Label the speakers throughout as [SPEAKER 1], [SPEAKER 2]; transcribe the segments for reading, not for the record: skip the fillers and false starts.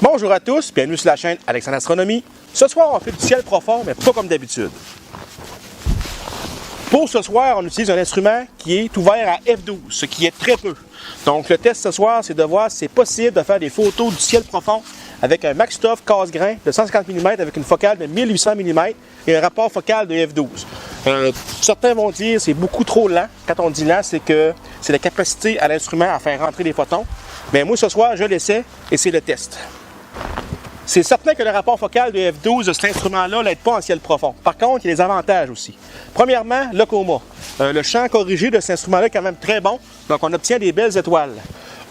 [SPEAKER 1] Bonjour à tous, bienvenue sur la chaîne Alexandre Astronomie. Ce soir, on fait du ciel profond, mais pas comme d'habitude. Pour ce soir, on utilise un instrument qui est ouvert à f12, ce qui est très peu. Donc le test ce soir, c'est de voir si c'est possible de faire des photos du ciel profond avec un Maxtoff casse-grain de 150 mm avec une focale de 1800 mm et un rapport focal de f12. Certains vont dire que c'est beaucoup trop lent. Quand on dit lent, c'est que c'est la capacité à l'instrument à faire rentrer les photons. Mais moi, ce soir, je l'essaie et c'est le test. C'est certain que le rapport focal de f12 de cet instrument-là n'aide pas en ciel profond. Par contre, il y a des avantages aussi. Premièrement, le chroma. Le champ corrigé de cet instrument-là est quand même très bon, donc on obtient des belles étoiles.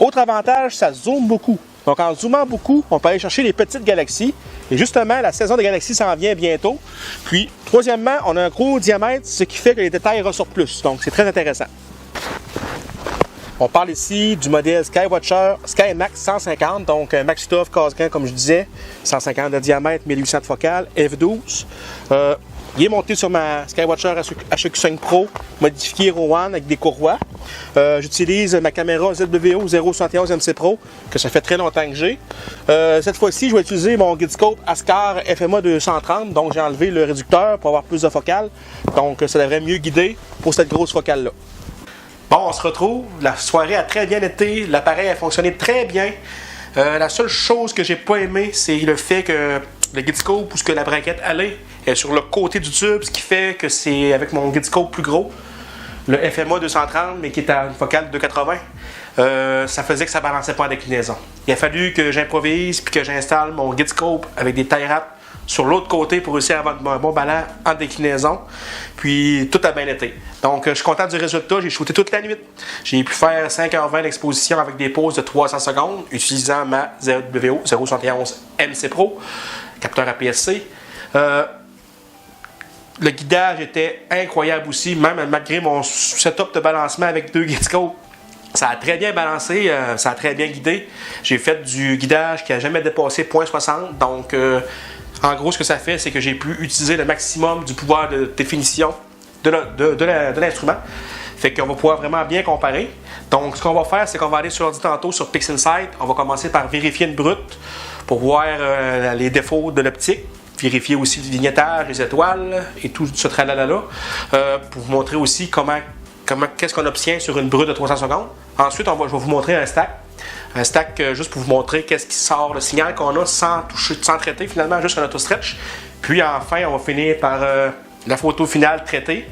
[SPEAKER 1] Autre avantage, ça zoome beaucoup. Donc en zoomant beaucoup, on peut aller chercher les petites galaxies. Et justement, la saison des galaxies s'en vient bientôt. Puis, troisièmement, on a un gros diamètre, ce qui fait que les détails ressortent plus. Donc c'est très intéressant. On parle ici du modèle Skywatcher SkyMax 150, donc Maxtoff casse-grain comme je disais, 150 de diamètre, 1800 de focale, f12. Il est monté sur ma Skywatcher HQ5 Pro, modifié RAW1 avec des courroies. J'utilise ma caméra ZWO 071 MC Pro, que ça fait très longtemps que j'ai. Cette fois-ci, je vais utiliser mon Guidescope Ascar FMA 230, donc j'ai enlevé le réducteur pour avoir plus de focale. Donc ça devrait mieux guider pour cette grosse focale-là. Bon, on se retrouve. La soirée a très bien été. L'appareil a fonctionné très bien. La seule chose que j'ai pas aimé, c'est le fait que le Guidescope, où la braquette allait, est sur le côté du tube, ce qui fait que c'est avec mon Guidescope plus gros, le FMA 230, mais qui est à une focale de 280, ça faisait que ça balançait pas en déclinaison. Il a fallu que j'improvise puis que j'installe mon Guidescope avec des tie wraps sur l'autre côté pour réussir à avoir un bon ballon en déclinaison. Puis tout a bien été. Donc je suis content du résultat. J'ai shooté toute la nuit. J'ai pu faire 5h20 d'exposition avec des pauses de 300 secondes utilisant ma ZWO 071 MC Pro, capteur APS-C. Le guidage était incroyable aussi, même malgré mon setup de balancement avec deux Guidescopes. Ça a très bien balancé, ça a très bien guidé. J'ai fait du guidage qui n'a jamais dépassé 0.60. Donc en gros, ce que ça fait, c'est que j'ai pu utiliser le maximum du pouvoir de définition de l'instrument. Fait qu'on va pouvoir vraiment bien comparer. Donc, ce qu'on va faire, c'est qu'on va aller sur l'ordi tantôt sur PixInsight. On va commencer par vérifier une brute pour voir les défauts de l'optique. Vérifier aussi le vignettage, les étoiles et tout ce tralala-là. Pour vous montrer aussi qu'est-ce qu'on obtient sur une brute de 300 secondes. Ensuite, je vais vous montrer un stack. Un stack juste pour vous montrer qu'est-ce qui sort, le signal qu'on a sans toucher, sans traiter finalement, juste un auto-stretch. Puis enfin, on va finir par la photo finale traitée.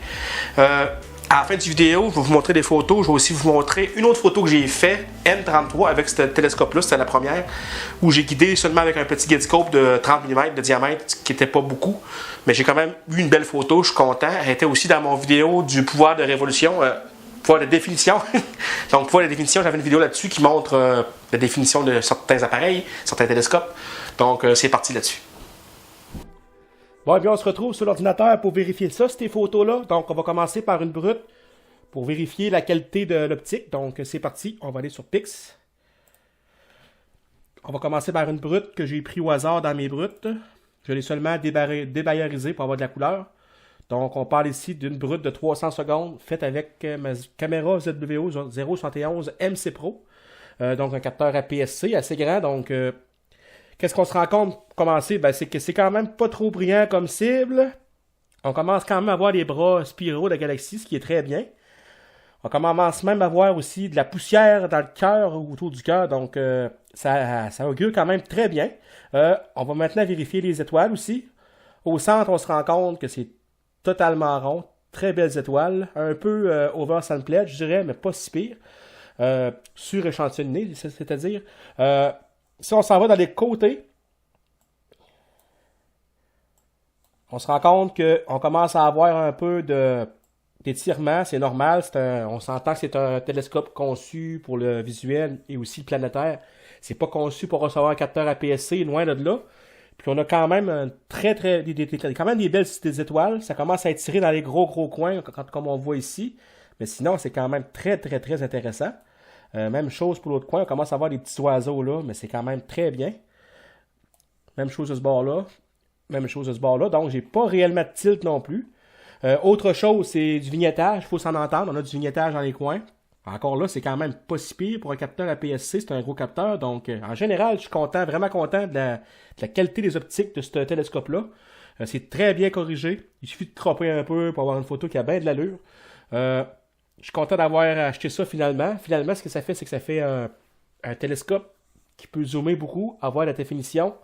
[SPEAKER 1] À la fin du vidéo, je vais vous montrer des photos. Je vais aussi vous montrer une autre photo que j'ai faite, M33, avec ce télescope-là, c'était la première, où j'ai guidé seulement avec un petit Guidescope de 30 mm de diamètre, ce qui n'était pas beaucoup. Mais j'ai quand même eu une belle photo, je suis content. Elle était aussi dans mon vidéo du pouvoir de révolution. Pouvoir de définition. Donc, pouvoir de définition, j'avais une vidéo là-dessus qui montre la définition de certains appareils, certains télescopes. Donc, c'est parti là-dessus. Bon, et bien, on se retrouve sur l'ordinateur pour vérifier ça, ces photos-là. Donc, on va commencer par une brute pour vérifier la qualité de l'optique. Donc, c'est parti. On va aller sur Pix. On va commencer par une brute que j'ai pris au hasard dans mes brutes. Je l'ai seulement débayerisée pour avoir de la couleur. Donc, on parle ici d'une brute de 300 secondes faite avec ma caméra ZWO 071 MC Pro. Donc, un capteur APS-C assez grand. Donc, qu'est-ce qu'on se rend compte pour commencer? Ben, c'est que c'est quand même pas trop brillant comme cible. On commence quand même à voir les bras spiraux de la galaxie, ce qui est très bien. On commence même à voir aussi de la poussière dans le cœur ou autour du cœur. Donc, ça augure quand même très bien. On va maintenant vérifier les étoiles aussi. Au centre, on se rend compte que c'est totalement rond, très belles étoiles, un peu oversampled, je dirais, mais pas si pire. Suréchantillonné, c'est-à-dire. Si on s'en va dans les côtés, on se rend compte qu'on commence à avoir un peu d'étirement, c'est normal. On s'entend que c'est un télescope conçu pour le visuel et aussi le planétaire. C'est pas conçu pour recevoir un capteur APS-C, loin de là. Puis on a quand même quand même des belles étoiles. Ça commence à étirer dans les gros coins, comme on voit ici. Mais sinon, c'est quand même très intéressant. Même chose pour l'autre coin. On commence à voir des petits oiseaux là, mais c'est quand même très bien. Même chose de ce bord-là. Même chose de ce bord-là. Donc, j'ai pas réellement de tilt non plus. Autre chose, c'est du vignettage. Il faut s'en entendre. On a du vignettage dans les coins. Encore là, c'est quand même pas si pire pour un capteur APS-C, c'est un gros capteur. Donc, en général, je suis content, vraiment content de la qualité des optiques de ce télescope-là. C'est très bien corrigé. Il suffit de cropper un peu pour avoir une photo qui a bien de l'allure. Je suis content d'avoir acheté ça finalement. Finalement, ce que ça fait, c'est que ça fait un télescope qui peut zoomer beaucoup, avoir la définition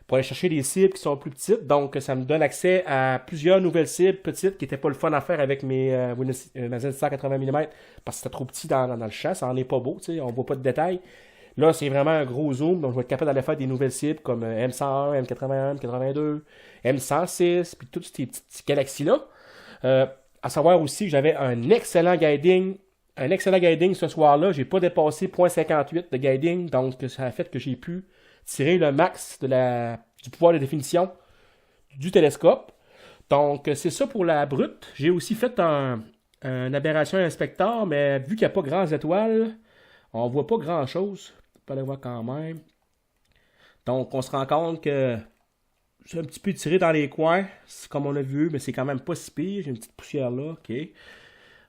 [SPEAKER 1] pour aller chercher des cibles qui sont plus petites. Donc, ça me donne accès à plusieurs nouvelles cibles petites qui n'étaient pas le fun à faire avec mes Zenith 180 mm parce que c'était trop petit dans le champ. Ça n'en est pas beau, tu sais, on voit pas de détails. Là, c'est vraiment un gros zoom, donc je vais être capable d'aller faire des nouvelles cibles comme M101, M81, M82, M106, puis toutes ces petites galaxies-là. À savoir aussi que j'avais un excellent guiding. Un excellent guiding ce soir-là. J'ai pas dépassé 0.58 de guiding, donc ça a fait que j'ai pu tirer le max du pouvoir de définition du télescope. Donc, c'est ça pour la brute. J'ai aussi fait un aberration inspecteur, mais vu qu'il n'y a pas grandes étoiles, on voit pas grand-chose. On peut aller voir quand même. Donc, on se rend compte que c'est un petit peu tiré dans les coins, comme on a vu, mais c'est quand même pas si pire. J'ai une petite poussière là, ok.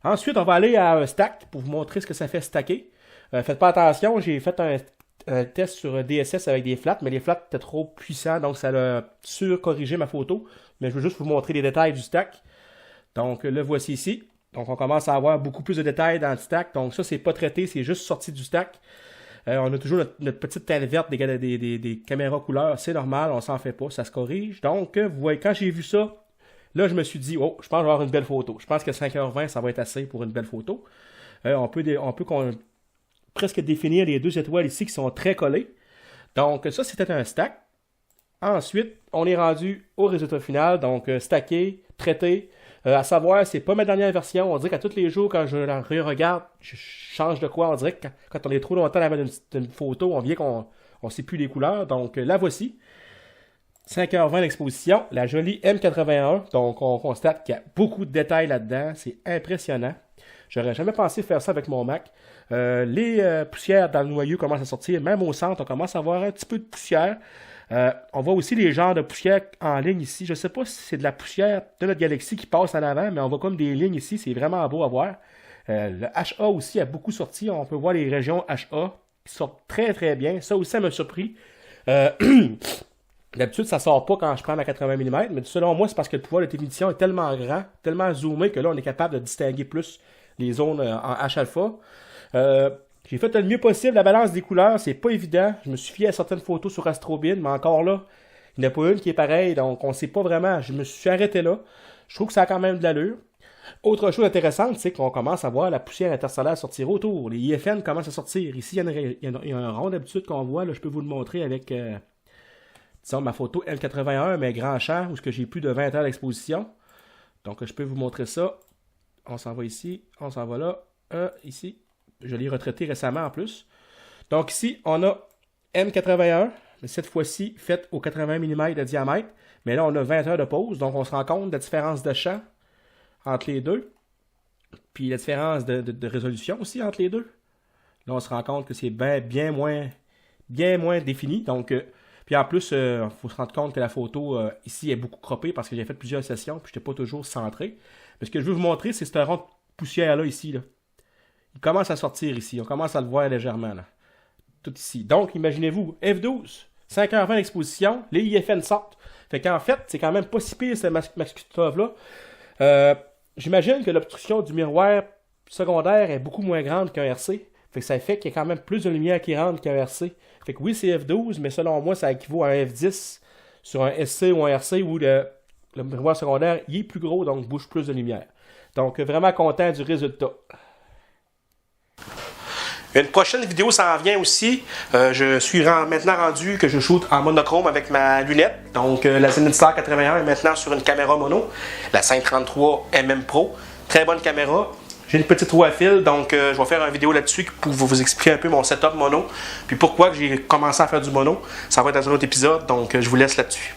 [SPEAKER 1] Ensuite, on va aller à un stack pour vous montrer ce que ça fait stacker. Faites pas attention, j'ai fait un test sur DSS avec des flats, mais les flats étaient trop puissants, donc ça a surcorrigé ma photo. Mais je veux juste vous montrer les détails du stack. Donc, le voici ici. Donc, on commence à avoir beaucoup plus de détails dans le stack. Donc, ça, c'est pas traité, c'est juste sorti du stack. On a toujours notre petite teinte verte des caméras couleurs. C'est normal, on s'en fait pas, ça se corrige. Donc, vous voyez, quand j'ai vu ça, là, je me suis dit, oh, je pense que je vais avoir une belle photo. Je pense que 5h20, ça va être assez pour une belle photo. On peut presque définir les deux étoiles ici qui sont très collées. Donc, ça, c'était un stack. Ensuite, on est rendu au résultat final. Donc, stacké, traité. À savoir, c'est pas ma dernière version. On dirait qu'à tous les jours, quand je la regarde, je change de quoi. On dirait que quand on est trop longtemps avant une photo, on vient qu'on ne sait plus les couleurs. Donc, la voici. 5h20 d'exposition. La jolie M81. Donc, on constate qu'il y a beaucoup de détails là-dedans. C'est impressionnant. J'aurais jamais pensé faire ça avec mon Mac. Les poussières dans le noyau commencent à sortir. Même au centre, on commence à avoir un petit peu de poussière. On voit aussi les genres de poussière en ligne ici. Je ne sais pas si c'est de la poussière de notre galaxie qui passe en avant, mais on voit comme des lignes ici. C'est vraiment beau à voir. Le HA aussi a beaucoup sorti. On peut voir les régions HA qui sortent très très bien. Ça aussi, ça m'a surpris. D'habitude, ça ne sort pas quand je prends ma 80 mm, mais selon moi, c'est parce que le pouvoir de définition est tellement grand, tellement zoomé que là, on est capable de distinguer plus les zones en H-alpha. J'ai fait le mieux possible. La balance des couleurs, c'est pas évident. Je me suis fié à certaines photos sur Astrobin, mais encore là, il n'y en a pas une qui est pareille, donc on ne sait pas vraiment. Je me suis arrêté là. Je trouve que ça a quand même de l'allure. Autre chose intéressante, c'est qu'on commence à voir la poussière interstellaire sortir autour. Les IFN commencent à sortir. Ici, il y a un rond d'habitude qu'on voit. Là, je peux vous le montrer avec disons, ma photo L81, mais grand champ, où j'ai plus de 20 heures d'exposition. Donc, je peux vous montrer ça. On s'en va ici, on s'en va là, ici. Je l'ai retraité récemment en plus. Donc ici, on a M81, mais cette fois-ci faite au 80 mm de diamètre. Mais là, on a 20 heures de pause, donc on se rend compte de la différence de champ entre les deux. Puis la différence de résolution aussi entre les deux. Là, on se rend compte que c'est bien moins défini. Donc, puis en plus, il faut se rendre compte que la photo ici est beaucoup croppée parce que j'ai fait plusieurs sessions puis je n'étais pas toujours centré. Mais ce que je veux vous montrer, c'est ce rond de poussière-là ici. Là. Il commence à sortir ici. On commence à le voir légèrement. Là. Tout ici. Donc, imaginez-vous, F12, 5h20 d'exposition, les IFN sortent. Fait qu'en fait, c'est quand même pas si pire ce Maxcutov-là. J'imagine que l'obstruction du miroir secondaire est beaucoup moins grande qu'un RC. Fait que ça fait qu'il y a quand même plus de lumière qui rentre qu'un RC. Fait que oui, c'est F12, mais selon moi, ça équivaut à un F10 sur un SC ou un RC où le miroir secondaire il est plus gros, donc bouge plus de lumière. Donc, vraiment content du résultat. Une prochaine vidéo s'en vient aussi. Je suis maintenant rendu que je shoot en monochrome avec ma lunette. Donc la Zenith 181 est maintenant sur une caméra mono. La 533 mm Pro. Très bonne caméra. J'ai une petite roue à fil, donc je vais faire une vidéo là-dessus pour vous expliquer un peu mon setup mono. Puis pourquoi j'ai commencé à faire du mono. Ça va être dans un autre épisode, donc je vous laisse là-dessus.